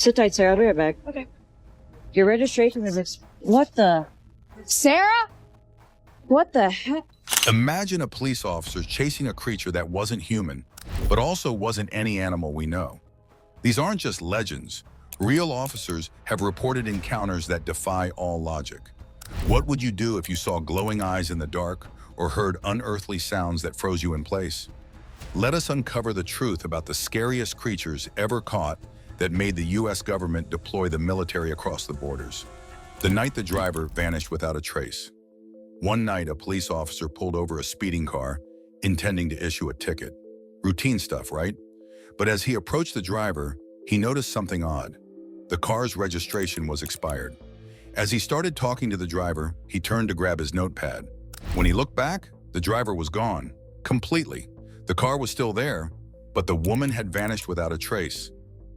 Sit tight, Sarah. I'll be right back. Okay. Your registration is... What the... Sarah? What the heck? Imagine a police officer chasing a creature that wasn't human, but also wasn't any animal we know. These aren't just legends. Real officers have reported encounters that defy all logic. What would you do if you saw glowing eyes in the dark or heard unearthly sounds that froze you in place? Let us uncover the truth about the scariest creatures ever caught that made the US government deploy the military across the borders. The night the driver vanished without a trace. One night, a police officer pulled over a speeding car, intending to issue a ticket. Routine stuff, right? But as he approached the driver, he noticed something odd. The car's registration was expired. As he started talking to the driver, he turned to grab his notepad. When he looked back, the driver was gone, completely. The car was still there, but the woman had vanished without a trace.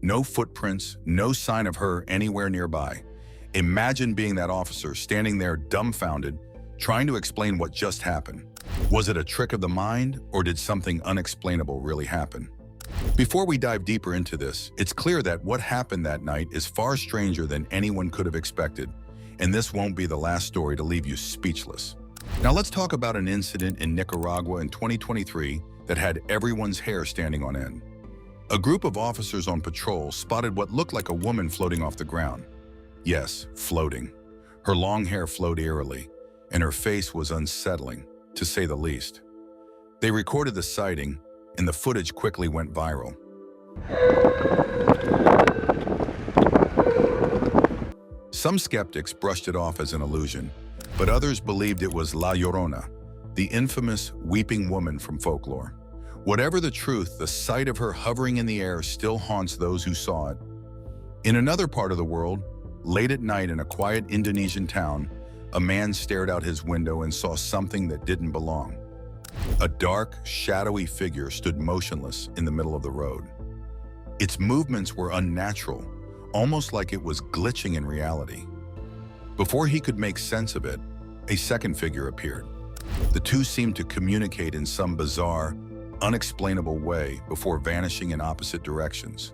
No footprints, no sign of her anywhere nearby. Imagine being that officer standing there dumbfounded, trying to explain what just happened. Was it a trick of the mind, or did something unexplainable really happen? Before we dive deeper into this, it's clear that what happened that night is far stranger than anyone could have expected, and this won't be the last story to leave you speechless. Now let's talk about an incident in Nicaragua in 2023 that had everyone's hair standing on end. A group of officers on patrol spotted what looked like a woman floating off the ground. Yes, floating. Her long hair flowed eerily, and her face was unsettling, to say the least. They recorded the sighting, and the footage quickly went viral. Some skeptics brushed it off as an illusion, but others believed it was La Llorona, the infamous weeping woman from folklore. Whatever the truth, the sight of her hovering in the air still haunts those who saw it. In another part of the world, late at night in a quiet Indonesian town, a man stared out his window and saw something that didn't belong. A dark, shadowy figure stood motionless in the middle of the road. Its movements were unnatural, almost like it was glitching in reality. Before he could make sense of it, a second figure appeared. The two seemed to communicate in some bizarre, unexplainable way before vanishing in opposite directions.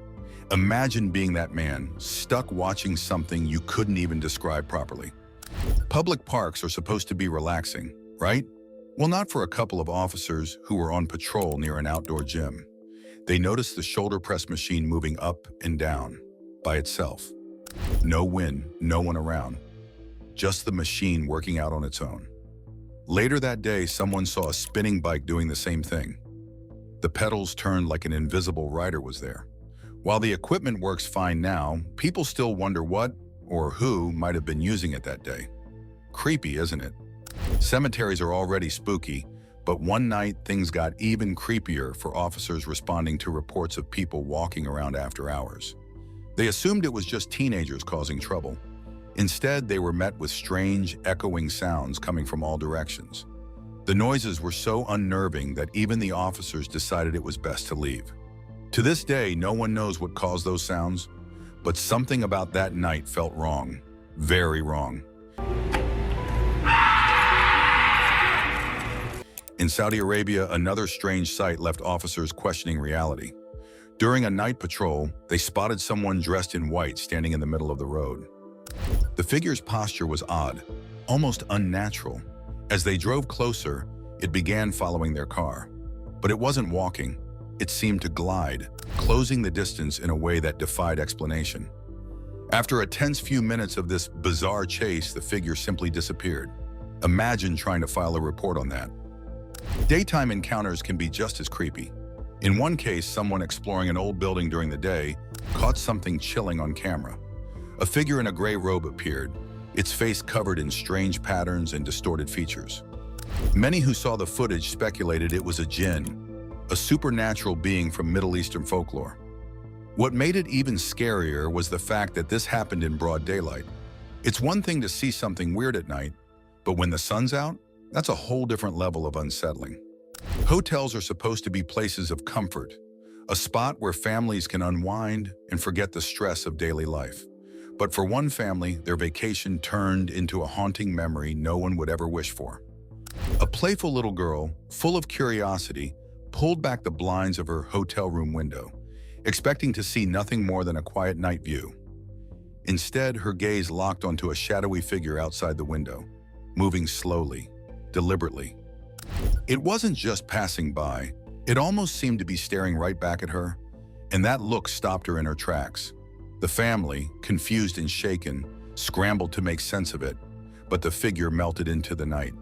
Imagine being that man, stuck watching something you couldn't even describe properly. Public parks are supposed to be relaxing, right? Well, not for a couple of officers who were on patrol near an outdoor gym. They noticed the shoulder press machine moving up and down by itself. No wind, no one around, just the machine working out on its own. Later that day, someone saw a spinning bike doing the same thing. The pedals turned like an invisible rider was there. While the equipment works fine now, people still wonder what or who might have been using it that day. Creepy, isn't it? Cemeteries are already spooky, but one night things got even creepier for officers responding to reports of people walking around after hours. They assumed it was just teenagers causing trouble. Instead, they were met with strange, echoing sounds coming from all directions. The noises were so unnerving that even the officers decided it was best to leave. To this day, no one knows what caused those sounds, but something about that night felt wrong, very wrong. In Saudi Arabia, another strange sight left officers questioning reality. During a night patrol, they spotted someone dressed in white standing in the middle of the road. The figure's posture was odd, almost unnatural. As they drove closer, it began following their car. But it wasn't walking, it seemed to glide, closing the distance in a way that defied explanation. After a tense few minutes of this bizarre chase, the figure simply disappeared. Imagine trying to file a report on that. Daytime encounters can be just as creepy. In one case, someone exploring an old building during the day caught something chilling on camera. A figure in a gray robe appeared, its face covered in strange patterns and distorted features. Many who saw the footage speculated it was a jinn, a supernatural being from Middle Eastern folklore. What made it even scarier was the fact that this happened in broad daylight. It's one thing to see something weird at night, but when the sun's out, that's a whole different level of unsettling. Hotels are supposed to be places of comfort, a spot where families can unwind and forget the stress of daily life. But for one family, their vacation turned into a haunting memory no one would ever wish for. A playful little girl, full of curiosity, pulled back the blinds of her hotel room window. expecting to see nothing more than a quiet night view. Instead, her gaze locked onto a shadowy figure outside the window, moving slowly, deliberately. It wasn't just passing by, it almost seemed to be staring right back at her, and that look stopped her in her tracks. The family, confused and shaken, scrambled to make sense of it, but the figure melted into the night.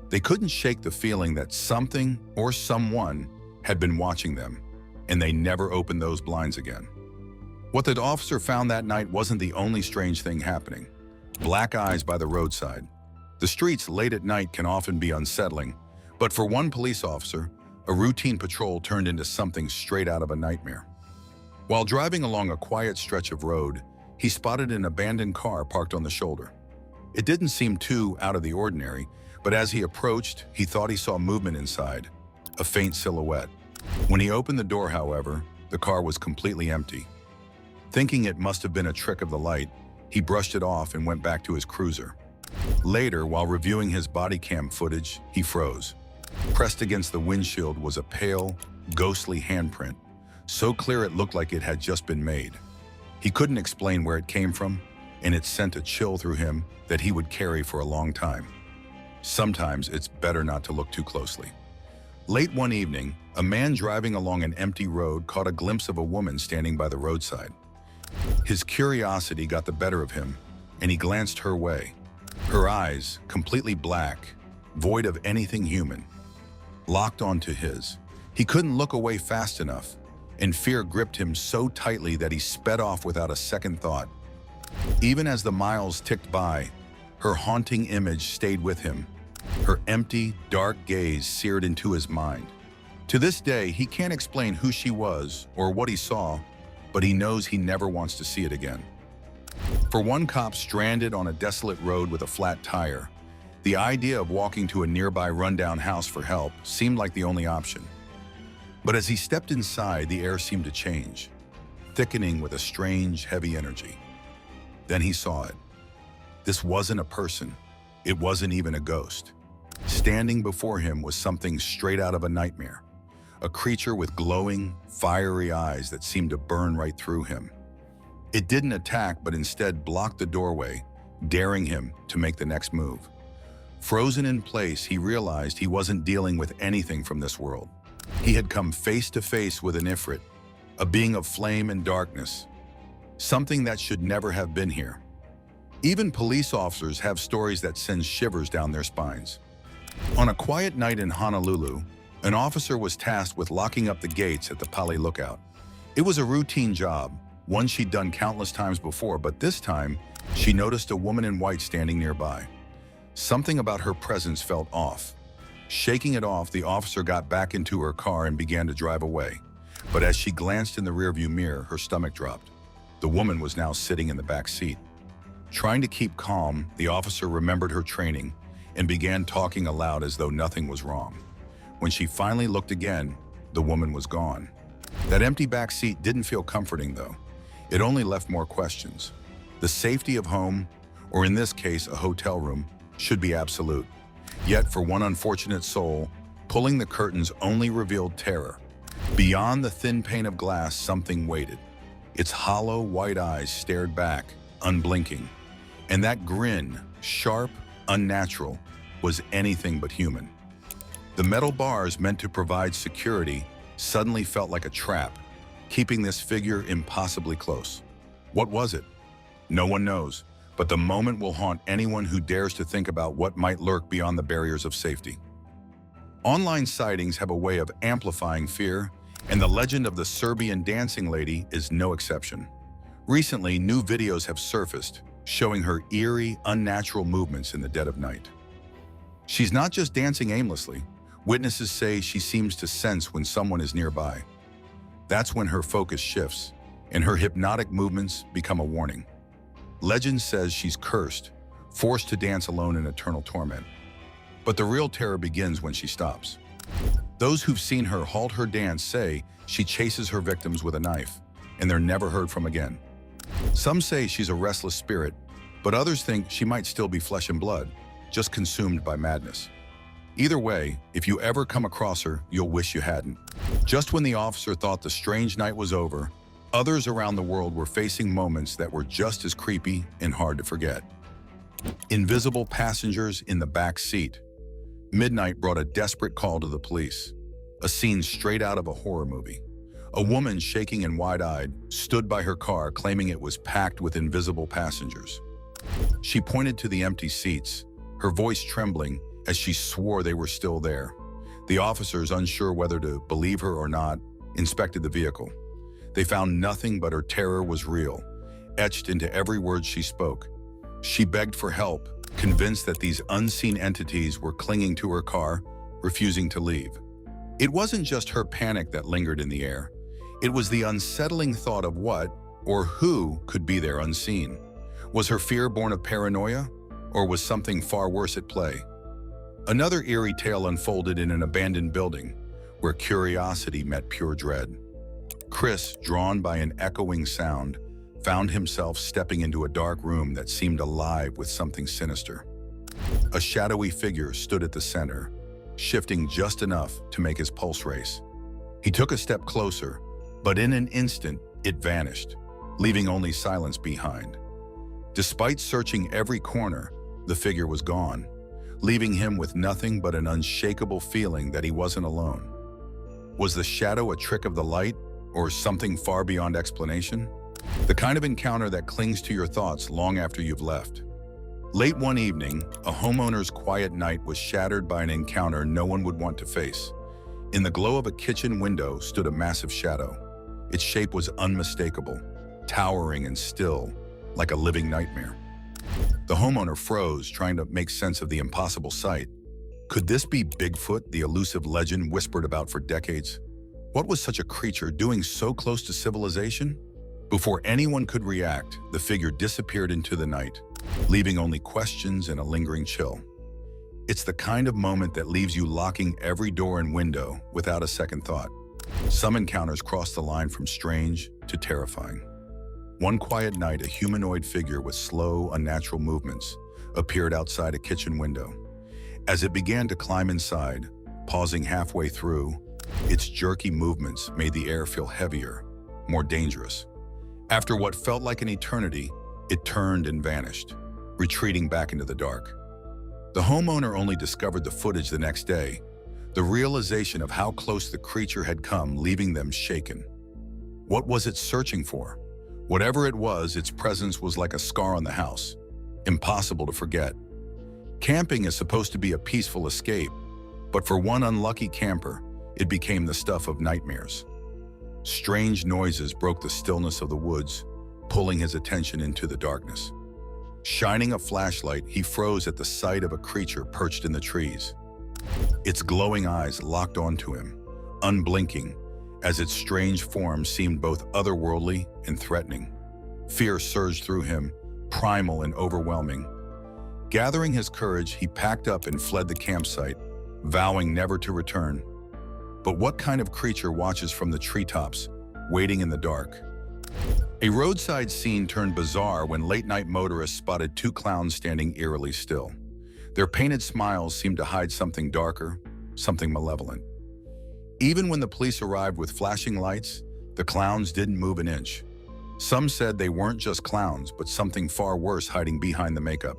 They couldn't shake the feeling that something or someone had been watching them, and they never opened those blinds again. What the officer found that night wasn't the only strange thing happening. Black eyes by the roadside. The streets late at night can often be unsettling, but for one police officer, a routine patrol turned into something straight out of a nightmare. While driving along a quiet stretch of road, he spotted an abandoned car parked on the shoulder. It didn't seem too out of the ordinary, but as he approached, he thought he saw movement inside, a faint silhouette. When he opened the door, however, the car was completely empty. Thinking it must have been a trick of the light, he brushed it off and went back to his cruiser. Later, while reviewing his body cam footage, he froze. Pressed against the windshield was a pale, ghostly handprint, so clear it looked like it had just been made. He couldn't explain where it came from, and it sent a chill through him that he would carry for a long time. Sometimes it's better not to look too closely. Late one evening, a man driving along an empty road caught a glimpse of a woman standing by the roadside. His curiosity got the better of him, and he glanced her way. Her eyes, completely black, void of anything human, locked onto his. He couldn't look away fast enough, and fear gripped him so tightly that he sped off without a second thought. Even as the miles ticked by, her haunting image stayed with him. Her empty, dark gaze seared into his mind. To this day, he can't explain who she was or what he saw, but he knows he never wants to see it again. For one cop stranded on a desolate road with a flat tire, the idea of walking to a nearby rundown house for help seemed like the only option. But as he stepped inside, the air seemed to change, thickening with a strange, heavy energy. Then he saw it. This wasn't a person. It wasn't even a ghost. Standing before him was something straight out of a nightmare, a creature with glowing, fiery eyes that seemed to burn right through him. It didn't attack, but instead blocked the doorway, daring him to make the next move. Frozen in place, he realized he wasn't dealing with anything from this world. He had come face to face with an Ifrit, a being of flame and darkness, something that should never have been here. Even police officers have stories that send shivers down their spines. On a quiet night in Honolulu, an officer was tasked with locking up the gates at the Pali Lookout. It was a routine job, one she'd done countless times before, but this time, she noticed a woman in white standing nearby. Something about her presence felt off. Shaking it off, the officer got back into her car and began to drive away. But as she glanced in the rearview mirror, her stomach dropped. The woman was now sitting in the back seat. Trying to keep calm, the officer remembered her training and began talking aloud as though nothing was wrong. When she finally looked again, the woman was gone. That empty back seat didn't feel comforting, though. It only left more questions. The safety of home, or in this case, a hotel room, should be absolute. Yet, for one unfortunate soul, pulling the curtains only revealed terror. Beyond the thin pane of glass, something waited. Its hollow, white eyes stared back, unblinking. And that grin, sharp, unnatural, was anything but human. The metal bars meant to provide security suddenly felt like a trap, keeping this figure impossibly close. What was it? No one knows, but the moment will haunt anyone who dares to think about what might lurk beyond the barriers of safety. Online sightings have a way of amplifying fear, and the legend of the Serbian dancing lady is no exception. Recently, new videos have surfaced, showing her eerie, unnatural movements in the dead of night. She's not just dancing aimlessly. Witnesses say she seems to sense when someone is nearby. That's when her focus shifts, and her hypnotic movements become a warning. Legend says she's cursed, forced to dance alone in eternal torment. But the real terror begins when she stops. Those who've seen her halt her dance say she chases her victims with a knife, and they're never heard from again. Some say she's a restless spirit, but others think she might still be flesh and blood, just consumed by madness. Either way, if you ever come across her, you'll wish you hadn't. Just when the officer thought the strange night was over, others around the world were facing moments that were just as creepy and hard to forget. Invisible passengers in the back seat. Midnight brought a desperate call to the police. A scene straight out of a horror movie. A woman, shaking and wide-eyed, stood by her car claiming it was packed with invisible passengers. She pointed to the empty seats, her voice trembling as she swore they were still there. The officers, unsure whether to believe her or not, inspected the vehicle. They found nothing but her terror was real, etched into every word she spoke. She begged for help, convinced that these unseen entities were clinging to her car, refusing to leave. It wasn't just her panic that lingered in the air. It was the unsettling thought of what or who could be there unseen. Was her fear born of paranoia, or was something far worse at play? Another eerie tale unfolded in an abandoned building, where curiosity met pure dread. Chris, drawn by an echoing sound, found himself stepping into a dark room that seemed alive with something sinister. A shadowy figure stood at the center, shifting just enough to make his pulse race. He took a step closer, but in an instant, it vanished, leaving only silence behind. Despite searching every corner, the figure was gone, leaving him with nothing but an unshakable feeling that he wasn't alone. Was the shadow a trick of the light, or something far beyond explanation? The kind of encounter that clings to your thoughts long after you've left. Late one evening, a homeowner's quiet night was shattered by an encounter no one would want to face. In the glow of a kitchen window stood a massive shadow. Its shape was unmistakable, towering and still, like a living nightmare. The homeowner froze, trying to make sense of the impossible sight. Could this be Bigfoot, the elusive legend whispered about for decades? What was such a creature doing so close to civilization? Before anyone could react, the figure disappeared into the night, leaving only questions and a lingering chill. It's the kind of moment that leaves you locking every door and window without a second thought. Some encounters cross the line from strange to terrifying. One quiet night, a humanoid figure with slow, unnatural movements appeared outside a kitchen window. As it began to climb inside, pausing halfway through, its jerky movements made the air feel heavier, more dangerous. After what felt like an eternity, it turned and vanished, retreating back into the dark. The homeowner only discovered the footage the next day, the realization of how close the creature had come, leaving them shaken. What was it searching for? Whatever it was, its presence was like a scar on the house, impossible to forget. Camping is supposed to be a peaceful escape, but for one unlucky camper, it became the stuff of nightmares. Strange noises broke the stillness of the woods, pulling his attention into the darkness. Shining a flashlight, he froze at the sight of a creature perched in the trees. Its glowing eyes locked onto him, unblinking, as its strange form seemed both otherworldly and threatening. Fear surged through him, primal and overwhelming. Gathering his courage, he packed up and fled the campsite, vowing never to return. But what kind of creature watches from the treetops, waiting in the dark? A roadside scene turned bizarre when late-night motorists spotted two clowns standing eerily still. Their painted smiles seemed to hide something darker, something malevolent. Even when the police arrived with flashing lights, the clowns didn't move an inch. Some said they weren't just clowns, but something far worse hiding behind the makeup.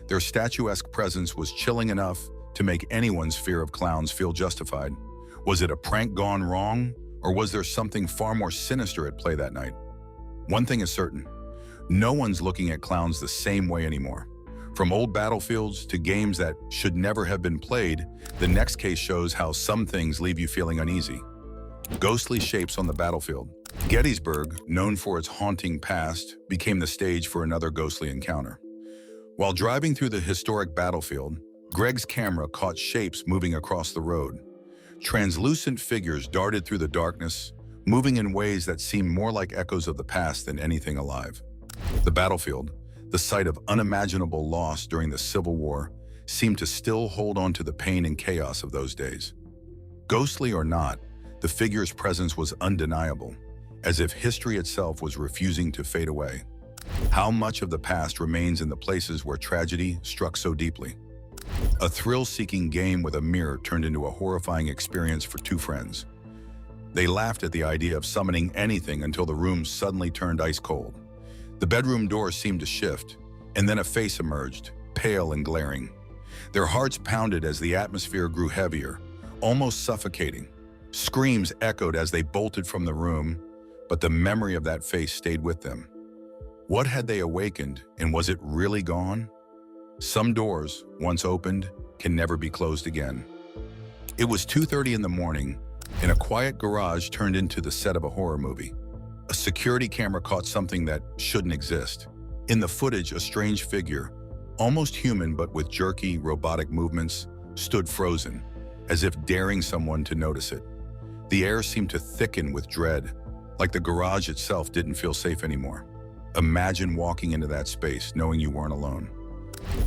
Their statuesque presence was chilling enough to make anyone's fear of clowns feel justified. Was it a prank gone wrong, or was there something far more sinister at play that night? One thing is certain, no one's looking at clowns the same way anymore. From old battlefields to games that should never have been played, the next case shows how some things leave you feeling uneasy. Ghostly shapes on the battlefield. Gettysburg, known for its haunting past, became the stage for another ghostly encounter. While driving through the historic battlefield, Greg's camera caught shapes moving across the road. Translucent figures darted through the darkness, moving in ways that seemed more like echoes of the past than anything alive. The battlefield, the site of unimaginable loss during the Civil War, seemed to still hold on to the pain and chaos of those days. Ghostly or not, the figure's presence was undeniable, as if history itself was refusing to fade away. How much of the past remains in the places where tragedy struck so deeply? A thrill-seeking game with a mirror turned into a horrifying experience for two friends. They laughed at the idea of summoning anything until the room suddenly turned ice cold. The bedroom door seemed to shift, and then a face emerged, pale and glaring. Their hearts pounded as the atmosphere grew heavier, almost suffocating. Screams echoed as they bolted from the room, but the memory of that face stayed with them. What had they awakened, and was it really gone? Some doors, once opened, can never be closed again. It was 2:30 in the morning, and a quiet garage turned into the set of a horror movie. A security camera caught something that shouldn't exist. In the footage, a strange figure, almost human but with jerky, robotic movements, stood frozen, as if daring someone to notice it. The air seemed to thicken with dread, like the garage itself didn't feel safe anymore. Imagine walking into that space knowing you weren't alone.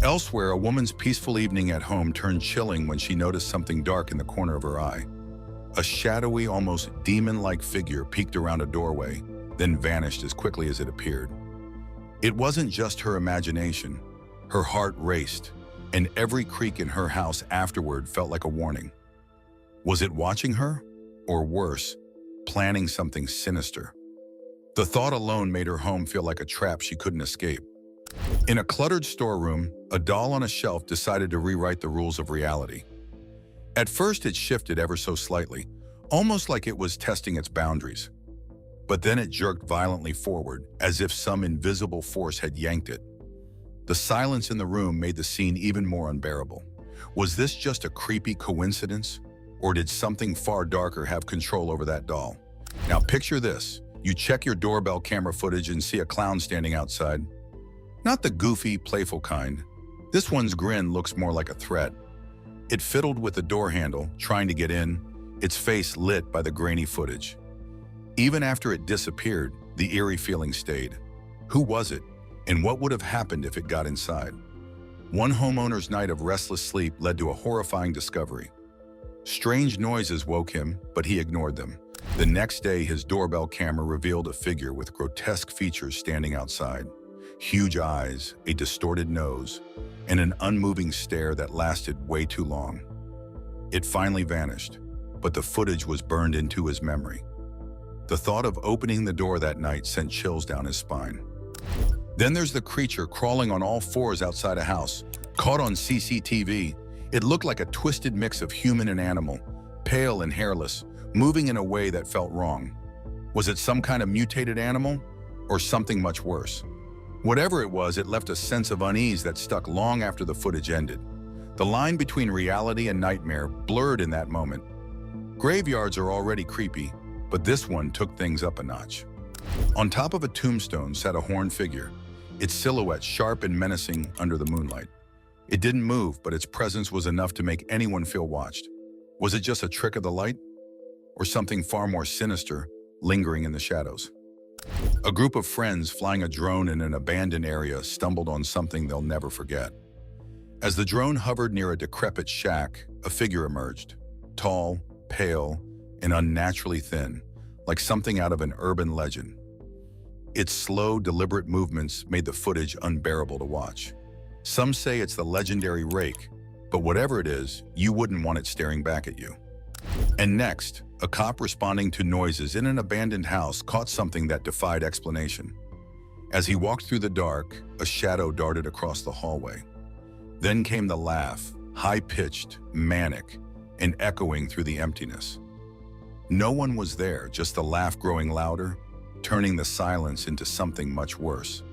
Elsewhere, a woman's peaceful evening at home turned chilling when she noticed something dark in the corner of her eye. A shadowy, almost demon-like figure peeked around a doorway, then vanished as quickly as it appeared. It wasn't just her imagination. Her heart raced, and every creak in her house afterward felt like a warning. Was it watching her? Or worse, planning something sinister? The thought alone made her home feel like a trap she couldn't escape. In a cluttered storeroom, a doll on a shelf decided to rewrite the rules of reality. At first, it shifted ever so slightly, almost like it was testing its boundaries. But then it jerked violently forward, as if some invisible force had yanked it. The silence in the room made the scene even more unbearable. Was this just a creepy coincidence? Or did something far darker have control over that doll? Now picture this. You check your doorbell camera footage and see a clown standing outside. Not the goofy, playful kind. This one's grin looks more like a threat. It fiddled with the door handle, trying to get in, its face lit by the grainy footage. Even after it disappeared, the eerie feeling stayed. Who was it? And what would have happened if it got inside? One homeowner's night of restless sleep led to a horrifying discovery. Strange noises woke him, but he ignored them. The next day, his doorbell camera revealed a figure with grotesque features standing outside. Huge eyes, a distorted nose, and an unmoving stare that lasted way too long. It finally vanished, but the footage was burned into his memory. The thought of opening the door that night sent chills down his spine. Then there's the creature crawling on all fours outside a house, caught on CCTV. It looked like a twisted mix of human and animal, pale and hairless, moving in a way that felt wrong. Was it some kind of mutated animal, or something much worse? Whatever it was, it left a sense of unease that stuck long after the footage ended. The line between reality and nightmare blurred in that moment. Graveyards are already creepy, but this one took things up a notch. On top of a tombstone sat a horned figure, its silhouette sharp and menacing under the moonlight. It didn't move, but its presence was enough to make anyone feel watched. Was it just a trick of the light? Or something far more sinister, lingering in the shadows? A group of friends flying a drone in an abandoned area stumbled on something they'll never forget. As the drone hovered near a decrepit shack, a figure emerged. Tall, pale, and unnaturally thin, like something out of an urban legend. Its slow, deliberate movements made the footage unbearable to watch. Some say it's the legendary rake, but whatever it is, you wouldn't want it staring back at you. And next, a cop responding to noises in an abandoned house caught something that defied explanation. As he walked through the dark, a shadow darted across the hallway. Then came the laugh, high-pitched, manic, and echoing through the emptiness. No one was there, just the laugh growing louder, turning the silence into something much worse.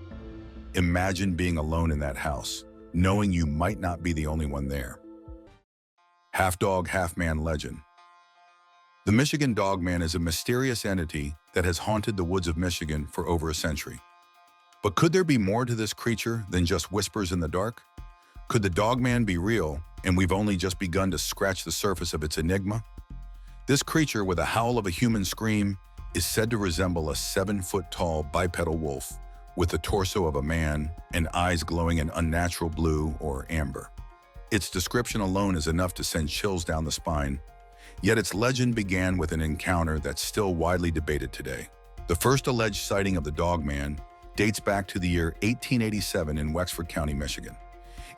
Imagine being alone in that house, knowing you might not be the only one there. Halfdog, halfman legend. The Michigan Dogman is a mysterious entity that has haunted the woods of Michigan for over a century. But could there be more to this creature than just whispers in the dark? Could the Dogman be real, and we've only just begun to scratch the surface of its enigma? This creature, with a howl of a human scream, is said to resemble a 7-foot-tall bipedal wolf with the torso of a man and eyes glowing an unnatural blue or amber. Its description alone is enough to send chills down the spine, yet its legend began with an encounter that's still widely debated today. The first alleged sighting of the Dogman dates back to the year 1887 in Wexford County, Michigan.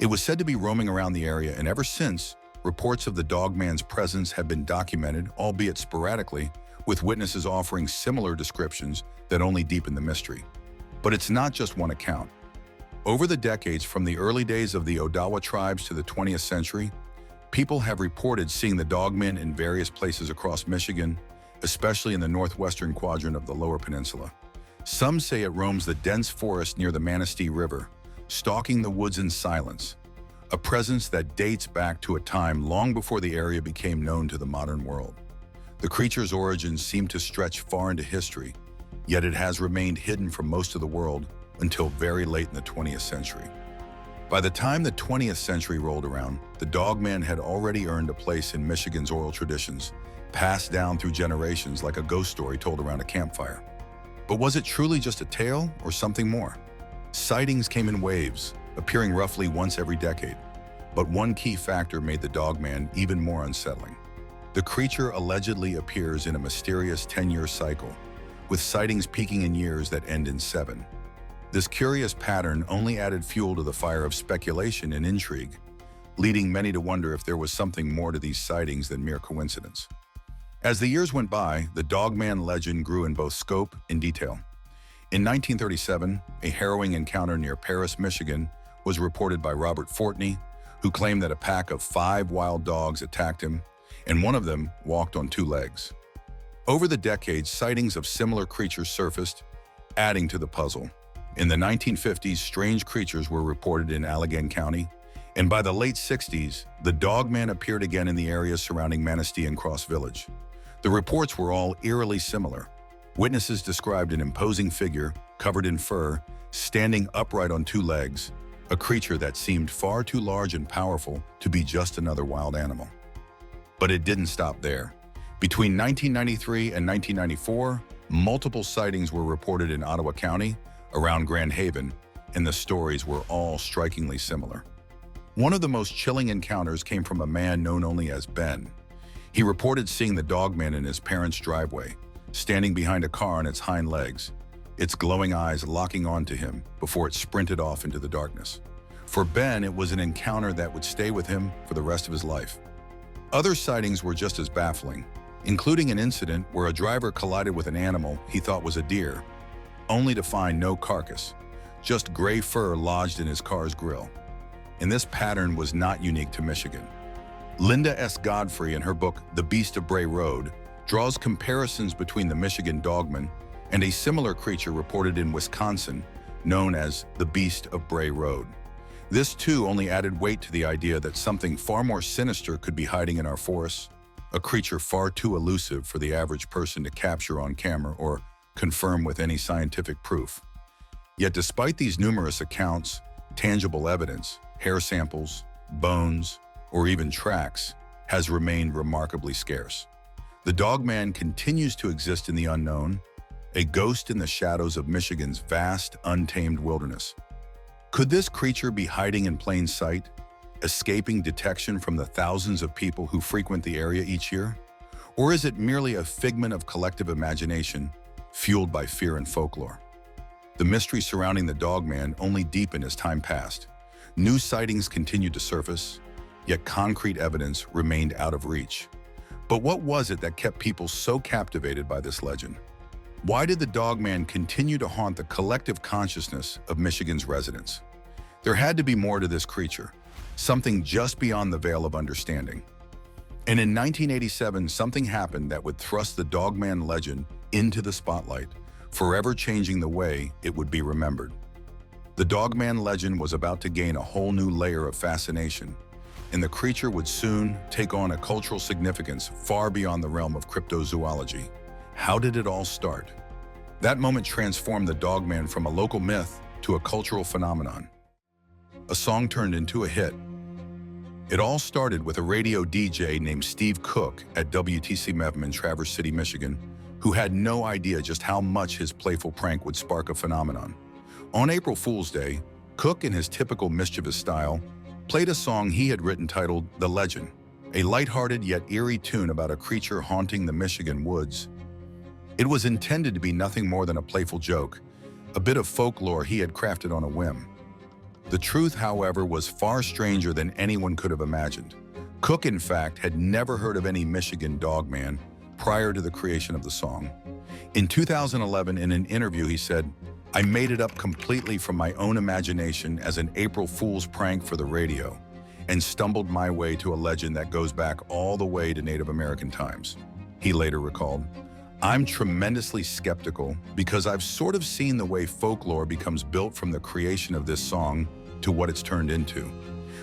It was said to be roaming around the area, and ever since, reports of the Dogman's presence have been documented, albeit sporadically, with witnesses offering similar descriptions that only deepen the mystery. But it's not just one account. Over the decades, from the early days of the Odawa tribes to the 20th century, people have reported seeing the Dogman in various places across Michigan, especially in the northwestern quadrant of the Lower Peninsula. Some say it roams the dense forest near the Manistee River, stalking the woods in silence, a presence that dates back to a time long before the area became known to the modern world. The creature's origins seem to stretch far into history, yet it has remained hidden from most of the world until very late in the 20th century. By the time the 20th century rolled around, the Dogman had already earned a place in Michigan's oral traditions, passed down through generations like a ghost story told around a campfire. But was it truly just a tale or something more? Sightings came in waves, appearing roughly once every decade. But one key factor made the Dogman even more unsettling. The creature allegedly appears in a mysterious 10-year cycle, with sightings peaking in years that end in 7. This curious pattern only added fuel to the fire of speculation and intrigue, leading many to wonder if there was something more to these sightings than mere coincidence. As the years went by, the Dogman legend grew in both scope and detail. In 1937, a harrowing encounter near Paris, Michigan, was reported by Robert Fortney, who claimed that a pack of 5 wild dogs attacked him, and one of them walked on 2 legs. Over the decades, sightings of similar creatures surfaced, adding to the puzzle. In the 1950s, strange creatures were reported in Allegan County, and by the late 60s, the Dogman appeared again in the areas surrounding Manistee and Cross Village. The reports were all eerily similar. Witnesses described an imposing figure, covered in fur, standing upright on 2 legs, a creature that seemed far too large and powerful to be just another wild animal. But it didn't stop there. Between 1993 and 1994, multiple sightings were reported in Ottawa County, around Grand Haven, and the stories were all strikingly similar. One of the most chilling encounters came from a man known only as Ben. He reported seeing the Dogman in his parents' driveway, standing behind a car on its hind legs, its glowing eyes locking onto him before it sprinted off into the darkness. For Ben, it was an encounter that would stay with him for the rest of his life. Other sightings were just as baffling, including an incident where a driver collided with an animal he thought was a deer, only to find no carcass, just gray fur lodged in his car's grill. And this pattern was not unique to Michigan. Linda S. Godfrey, in her book, The Beast of Bray Road, draws comparisons between the Michigan Dogman and a similar creature reported in Wisconsin, known as the Beast of Bray Road. This too only added weight to the idea that something far more sinister could be hiding in our forests, a creature far too elusive for the average person to capture on camera or confirm with any scientific proof. Yet despite these numerous accounts, tangible evidence, hair samples, bones, or even tracks, has remained remarkably scarce. The Dogman continues to exist in the unknown, a ghost in the shadows of Michigan's vast, untamed wilderness. Could this creature be hiding in plain sight, escaping detection from the thousands of people who frequent the area each year? Or is it merely a figment of collective imagination, fueled by fear and folklore? The mystery surrounding the Dogman only deepened as time passed. New sightings continued to surface, yet concrete evidence remained out of reach. But what was it that kept people so captivated by this legend? Why did the Dogman continue to haunt the collective consciousness of Michigan's residents? There had to be more to this creature, something just beyond the veil of understanding. And in 1987, something happened that would thrust the Dogman legend into the spotlight, forever changing the way it would be remembered. The Dogman legend was about to gain a whole new layer of fascination, and the creature would soon take on a cultural significance far beyond the realm of cryptozoology. How did it all start? That moment transformed the Dogman from a local myth to a cultural phenomenon. A song turned into a hit. It all started with a radio DJ named Steve Cook at WTC Mevm in Traverse City, Michigan, who had no idea just how much his playful prank would spark a phenomenon. On April Fool's Day, Cook, in his typical mischievous style, played a song he had written titled The Legend, a lighthearted yet eerie tune about a creature haunting the Michigan woods. It was intended to be nothing more than a playful joke, a bit of folklore he had crafted on a whim. The truth, however, was far stranger than anyone could have imagined. Cook, in fact, had never heard of any Michigan Dogman prior to the creation of the song. In 2011, in an interview, he said, "I made it up completely from my own imagination as an April Fool's prank for the radio, and stumbled my way to a legend that goes back all the way to Native American times." He later recalled, "I'm tremendously skeptical because I've sort of seen the way folklore becomes built from the creation of this song to what it's turned into.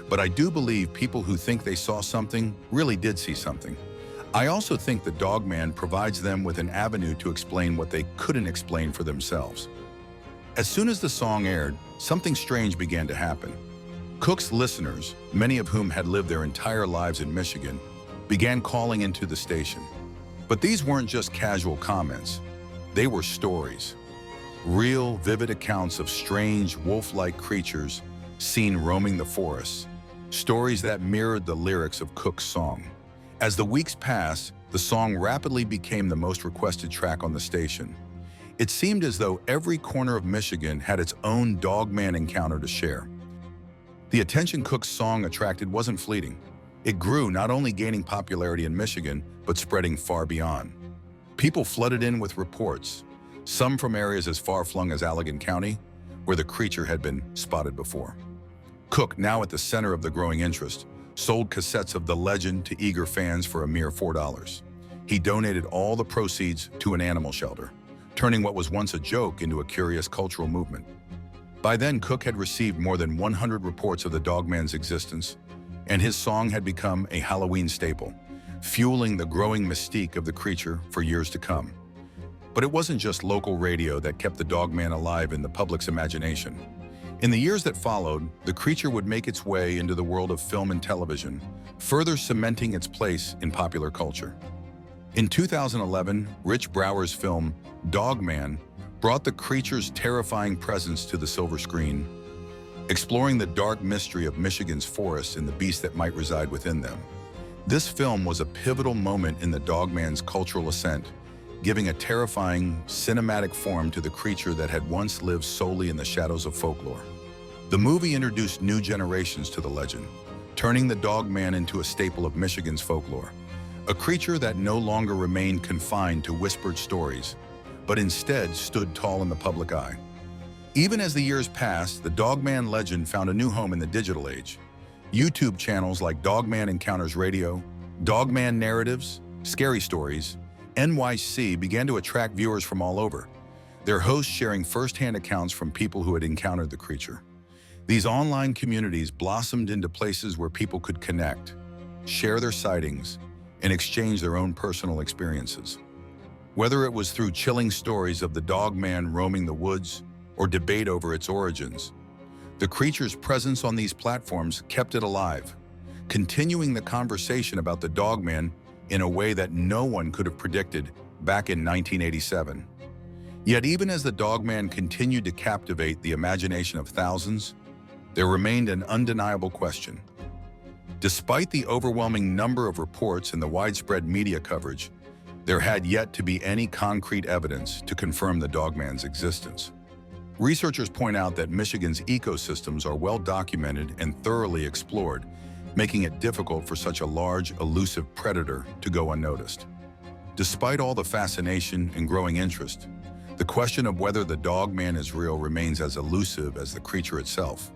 But I do believe people who think they saw something really did see something. I also think the Dogman provides them with an avenue to explain what they couldn't explain for themselves." As soon as the song aired, something strange began to happen. Cook's listeners, many of whom had lived their entire lives in Michigan, began calling into the station. But these weren't just casual comments. They were stories. Real, vivid accounts of strange, wolf-like creatures seen roaming the forests. Stories that mirrored the lyrics of Cook's song. As the weeks passed, the song rapidly became the most requested track on the station. It seemed as though every corner of Michigan had its own Dogman encounter to share. The attention Cook's song attracted wasn't fleeting. It grew, not only gaining popularity in Michigan, but spreading far beyond. People flooded in with reports, some from areas as far-flung as Allegan County, where the creature had been spotted before. Cook, now at the center of the growing interest, sold cassettes of the legend to eager fans for a mere $4. He donated all the proceeds to an animal shelter, turning what was once a joke into a curious cultural movement. By then, Cook had received more than 100 reports of the Dogman's existence, and his song had become a Halloween staple, fueling the growing mystique of the creature for years to come. But it wasn't just local radio that kept the Dogman alive in the public's imagination. In the years that followed, the creature would make its way into the world of film and television, further cementing its place in popular culture. In 2011, Rich Brower's film, Dogman, brought the creature's terrifying presence to the silver screen, exploring the dark mystery of Michigan's forests and the beasts that might reside within them. This film was a pivotal moment in the Dogman's cultural ascent, giving a terrifying, cinematic form to the creature that had once lived solely in the shadows of folklore. The movie introduced new generations to the legend, turning the Dogman into a staple of Michigan's folklore, a creature that no longer remained confined to whispered stories, but instead stood tall in the public eye. Even as the years passed, the Dogman legend found a new home in the digital age. YouTube channels like Dogman Encounters Radio, Dogman Narratives, Scary Stories, NYC began to attract viewers from all over, their hosts sharing first-hand accounts from people who had encountered the creature. These online communities blossomed into places where people could connect, share their sightings, and exchange their own personal experiences. Whether it was through chilling stories of the Dogman roaming the woods or debate over its origins, the creature's presence on these platforms kept it alive, continuing the conversation about the Dogman in a way that no one could have predicted back in 1987. Yet even as the Dogman continued to captivate the imagination of thousands, there remained an undeniable question. Despite the overwhelming number of reports and the widespread media coverage, there had yet to be any concrete evidence to confirm the Dogman's existence. Researchers point out that Michigan's ecosystems are well documented and thoroughly explored, making it difficult for such a large, elusive predator to go unnoticed. Despite all the fascination and growing interest, the question of whether the Dogman is real remains as elusive as the creature itself.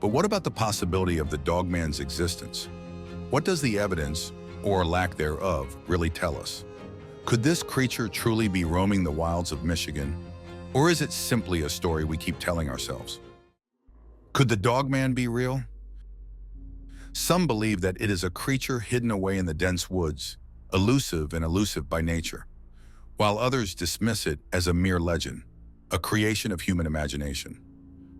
But what about the possibility of the Dogman's existence? What does the evidence, or lack thereof, really tell us? Could this creature truly be roaming the wilds of Michigan, or is it simply a story we keep telling ourselves? Could the Dogman be real? Some believe that it is a creature hidden away in the dense woods, elusive and elusive by nature, while others dismiss it as a mere legend, a creation of human imagination.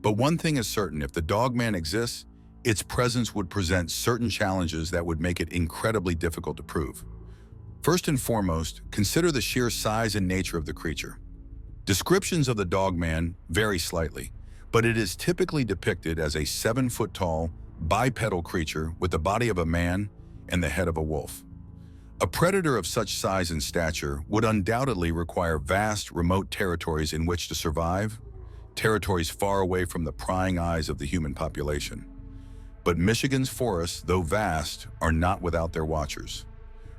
But one thing is certain: if the Dogman exists, its presence would present certain challenges that would make it incredibly difficult to prove. First and foremost, consider the sheer size and nature of the creature. Descriptions of the Dogman vary slightly, but it is typically depicted as a 7-foot-tall, bipedal creature with the body of a man and the head of a wolf. A predator of such size and stature would undoubtedly require vast, remote territories in which to survive, territories far away from the prying eyes of the human population. But Michigan's forests, though vast, are not without their watchers.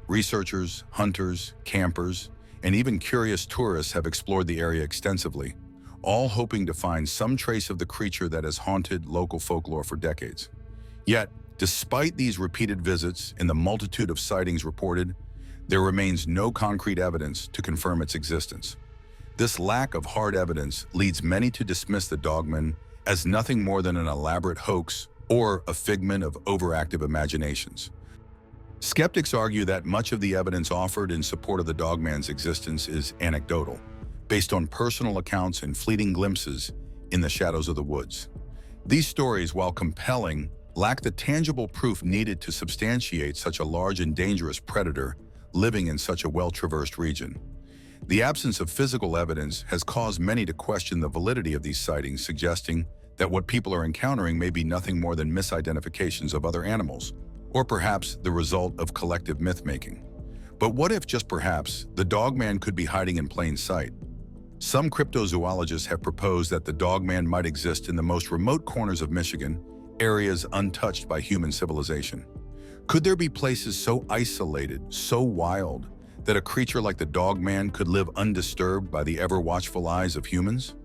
Researchers, hunters, campers, and even curious tourists have explored the area extensively, all hoping to find some trace of the creature that has haunted local folklore for decades. Yet, despite these repeated visits and the multitude of sightings reported, there remains no concrete evidence to confirm its existence. This lack of hard evidence leads many to dismiss the Dogman as nothing more than an elaborate hoax or a figment of overactive imaginations. Skeptics argue that much of the evidence offered in support of the Dogman's existence is anecdotal, based on personal accounts and fleeting glimpses in the shadows of the woods. These stories, while compelling, lack the tangible proof needed to substantiate such a large and dangerous predator living in such a well-traversed region. The absence of physical evidence has caused many to question the validity of these sightings, suggesting that what people are encountering may be nothing more than misidentifications of other animals, or perhaps the result of collective myth-making. But what if, just perhaps, the Dogman could be hiding in plain sight? Some cryptozoologists have proposed that the Dogman might exist in the most remote corners of Michigan, areas untouched by human civilization. Could there be places so isolated, so wild, that a creature like the Dogman could live undisturbed by the ever-watchful eyes of humans?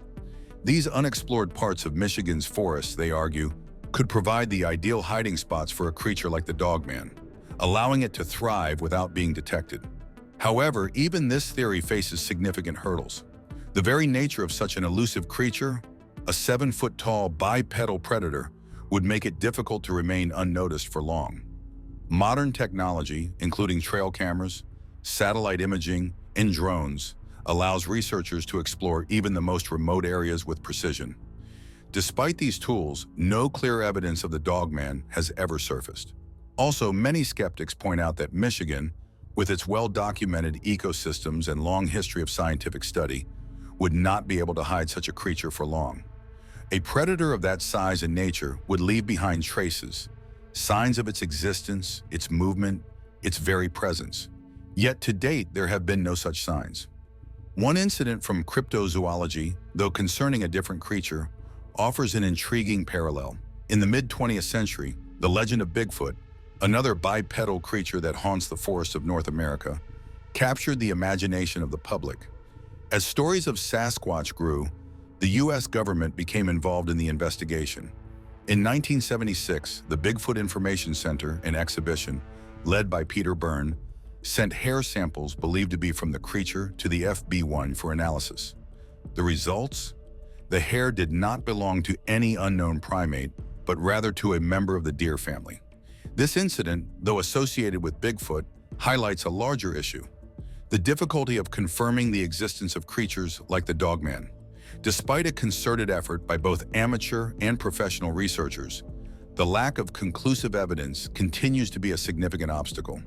These unexplored parts of Michigan's forests, they argue, could provide the ideal hiding spots for a creature like the Dogman, allowing it to thrive without being detected. However, even this theory faces significant hurdles. The very nature of such an elusive creature, a 7-foot-tall bipedal predator, would make it difficult to remain unnoticed for long. Modern technology, including trail cameras, satellite imaging, and drones, allows researchers to explore even the most remote areas with precision. Despite these tools, no clear evidence of the Dogman has ever surfaced. Also, many skeptics point out that Michigan, with its well-documented ecosystems and long history of scientific study, would not be able to hide such a creature for long. A predator of that size and nature would leave behind traces, signs of its existence, its movement, its very presence. Yet to date, there have been no such signs. One incident from cryptozoology, though concerning a different creature, offers an intriguing parallel. In the mid-20th century, the legend of Bigfoot, another bipedal creature that haunts the forests of North America, captured the imagination of the public. As stories of Sasquatch grew, the U.S. government became involved in the investigation. In 1976, the Bigfoot Information Center and Exhibition, led by Peter Byrne, sent hair samples believed to be from the creature to the FB1 for analysis. The results? The hair did not belong to any unknown primate, but rather to a member of the deer family. This incident, though associated with Bigfoot, highlights a larger issue: the difficulty of confirming the existence of creatures like the Dogman. Despite a concerted effort by both amateur and professional researchers, the lack of conclusive evidence continues to be a significant obstacle.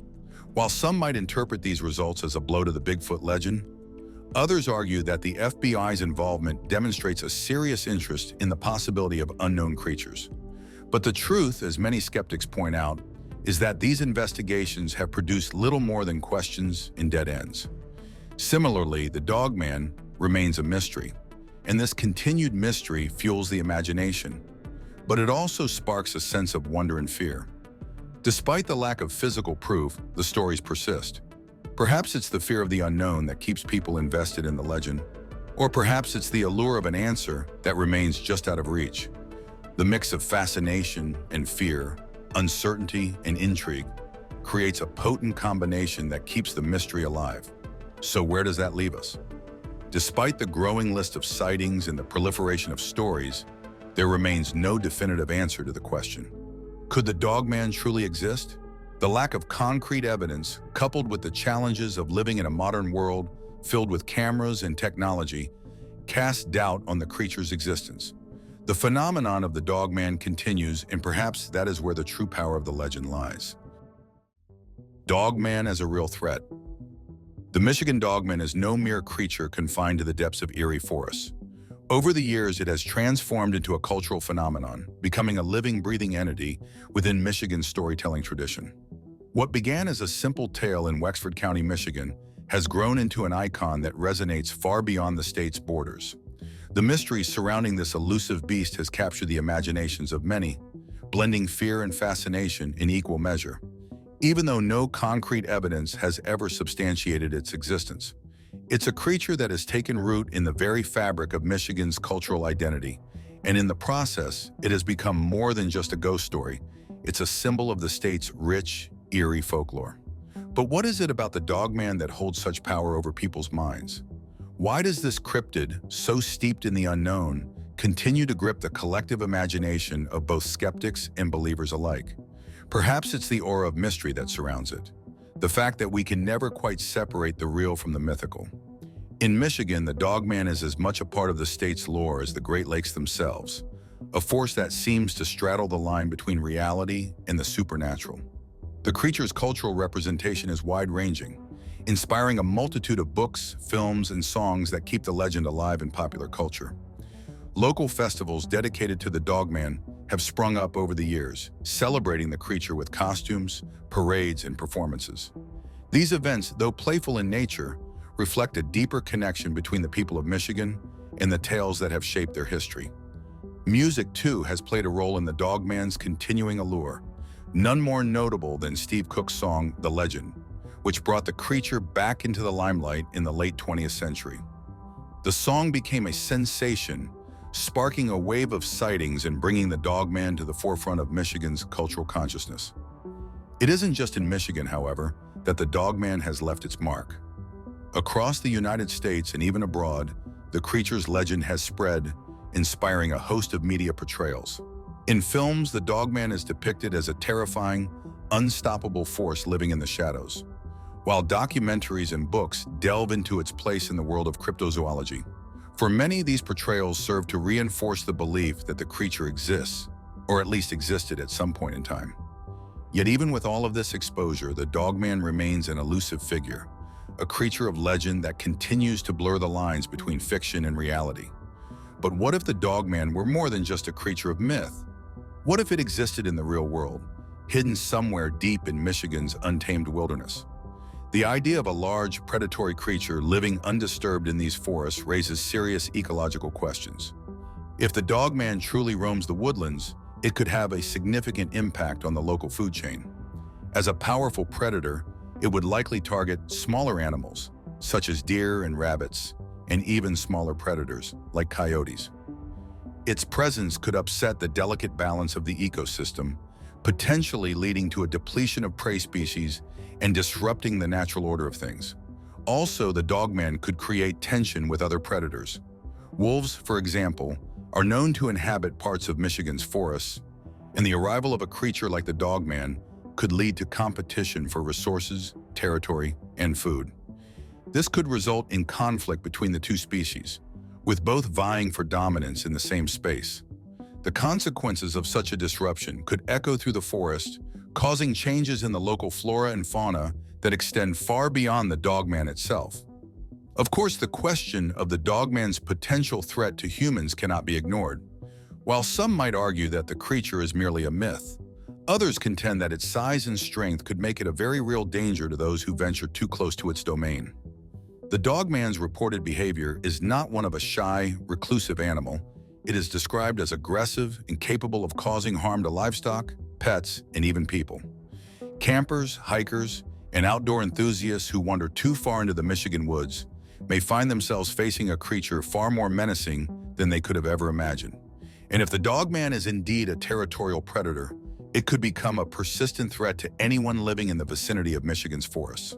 While some might interpret these results as a blow to the Bigfoot legend, others argue that the FBI's involvement demonstrates a serious interest in the possibility of unknown creatures. But the truth, as many skeptics point out, is that these investigations have produced little more than questions and dead ends. Similarly, the Dogman remains a mystery, and this continued mystery fuels the imagination, but it also sparks a sense of wonder and fear. Despite the lack of physical proof, the stories persist. Perhaps it's the fear of the unknown that keeps people invested in the legend, or perhaps it's the allure of an answer that remains just out of reach. The mix of fascination and fear, uncertainty and intrigue, creates a potent combination that keeps the mystery alive. So where does that leave us? Despite the growing list of sightings and the proliferation of stories, there remains no definitive answer to the question. Could the Dogman truly exist? The lack of concrete evidence, coupled with the challenges of living in a modern world filled with cameras and technology, casts doubt on the creature's existence. The phenomenon of the Dogman continues, and perhaps that is where the true power of the legend lies. Dogman as a real threat. The Michigan Dogman is no mere creature confined to the depths of eerie forests. Over the years, it has transformed into a cultural phenomenon, becoming a living, breathing entity within Michigan's storytelling tradition. What began as a simple tale in Wexford County, Michigan, has grown into an icon that resonates far beyond the state's borders. The mystery surrounding this elusive beast has captured the imaginations of many, blending fear and fascination in equal measure, even though no concrete evidence has ever substantiated its existence. It's a creature that has taken root in the very fabric of Michigan's cultural identity, and in the process, it has become more than just a ghost story. It's a symbol of the state's rich, eerie folklore. But what is it about the Dogman that holds such power over people's minds? Why does this cryptid, so steeped in the unknown, continue to grip the collective imagination of both skeptics and believers alike? Perhaps it's the aura of mystery that surrounds it, the fact that we can never quite separate the real from the mythical. In Michigan, the Dogman is as much a part of the state's lore as the Great Lakes themselves, a force that seems to straddle the line between reality and the supernatural. The creature's cultural representation is wide-ranging, inspiring a multitude of books, films, and songs that keep the legend alive in popular culture. Local festivals dedicated to the Dogman have sprung up over the years, celebrating the creature with costumes, parades, and performances. These events, though playful in nature, reflect a deeper connection between the people of Michigan and the tales that have shaped their history. Music, too, has played a role in the Dogman's continuing allure, none more notable than Steve Cook's song, "The Legend," which brought the creature back into the limelight in the late 20th century. The song became a sensation, sparking a wave of sightings and bringing the Dogman to the forefront of Michigan's cultural consciousness. It isn't just in Michigan, however, that the Dogman has left its mark. Across the United States and even abroad, the creature's legend has spread, inspiring a host of media portrayals. In films, the Dogman is depicted as a terrifying, unstoppable force living in the shadows, while documentaries and books delve into its place in the world of cryptozoology. For many, these portrayals serve to reinforce the belief that the creature exists, or at least existed at some point in time. Yet even with all of this exposure, the Dogman remains an elusive figure, a creature of legend that continues to blur the lines between fiction and reality. But what if the Dogman were more than just a creature of myth? What if it existed in the real world, hidden somewhere deep in Michigan's untamed wilderness? The idea of a large, predatory creature living undisturbed in these forests raises serious ecological questions. If the Dogman truly roams the woodlands, it could have a significant impact on the local food chain. As a powerful predator, it would likely target smaller animals, such as deer and rabbits, and even smaller predators, like coyotes. Its presence could upset the delicate balance of the ecosystem, potentially leading to a depletion of prey species and disrupting the natural order of things. Also, the Dogman could create tension with other predators. Wolves, for example, are known to inhabit parts of Michigan's forests, and the arrival of a creature like the Dogman could lead to competition for resources, territory, and food. This could result in conflict between the two species, with both vying for dominance in the same space. The consequences of such a disruption could echo through the forest, causing changes in the local flora and fauna that extend far beyond the Dogman itself. Of course, the question of the Dogman's potential threat to humans cannot be ignored. While some might argue that the creature is merely a myth, others contend that its size and strength could make it a very real danger to those who venture too close to its domain. The Dogman's reported behavior is not one of a shy, reclusive animal. It is described as aggressive and capable of causing harm to livestock, pets, and even people. Campers, hikers, and outdoor enthusiasts who wander too far into the Michigan woods may find themselves facing a creature far more menacing than they could have ever imagined. And if the Dogman is indeed a territorial predator, it could become a persistent threat to anyone living in the vicinity of Michigan's forests.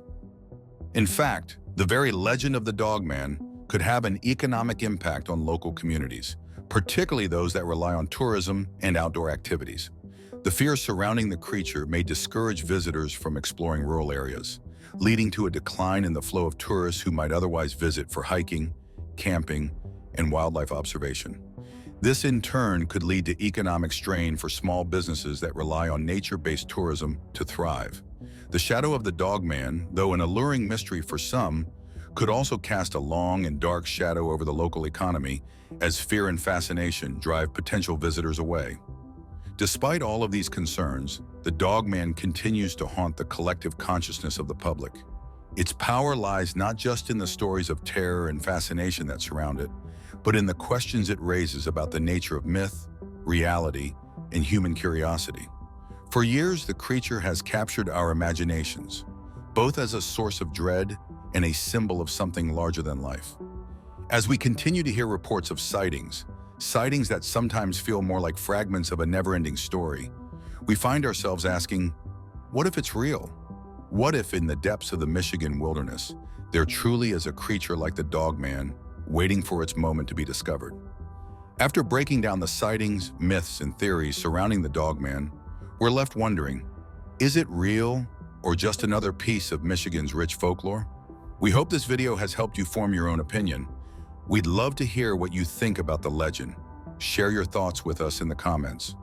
In fact, the very legend of the Dogman could have an economic impact on local communities, particularly those that rely on tourism and outdoor activities. The fear surrounding the creature may discourage visitors from exploring rural areas, leading to a decline in the flow of tourists who might otherwise visit for hiking, camping, and wildlife observation. This in turn could lead to economic strain for small businesses that rely on nature-based tourism to thrive. The shadow of the Dogman, though an alluring mystery for some, could also cast a long and dark shadow over the local economy as fear and fascination drive potential visitors away. Despite all of these concerns, the Dogman continues to haunt the collective consciousness of the public. Its power lies not just in the stories of terror and fascination that surround it, but in the questions it raises about the nature of myth, reality, and human curiosity. For years, the creature has captured our imaginations, both as a source of dread and a symbol of something larger than life. As we continue to hear reports of sightings that sometimes feel more like fragments of a never-ending story, we find ourselves asking, what if it's real? What if in the depths of the Michigan wilderness, there truly is a creature like the Dogman waiting for its moment to be discovered? After breaking down the sightings, myths, and theories surrounding the Dogman, we're left wondering, is it real or just another piece of Michigan's rich folklore? We hope this video has helped you form your own opinion. We'd love to hear what you think about the legend. Share your thoughts with us in the comments.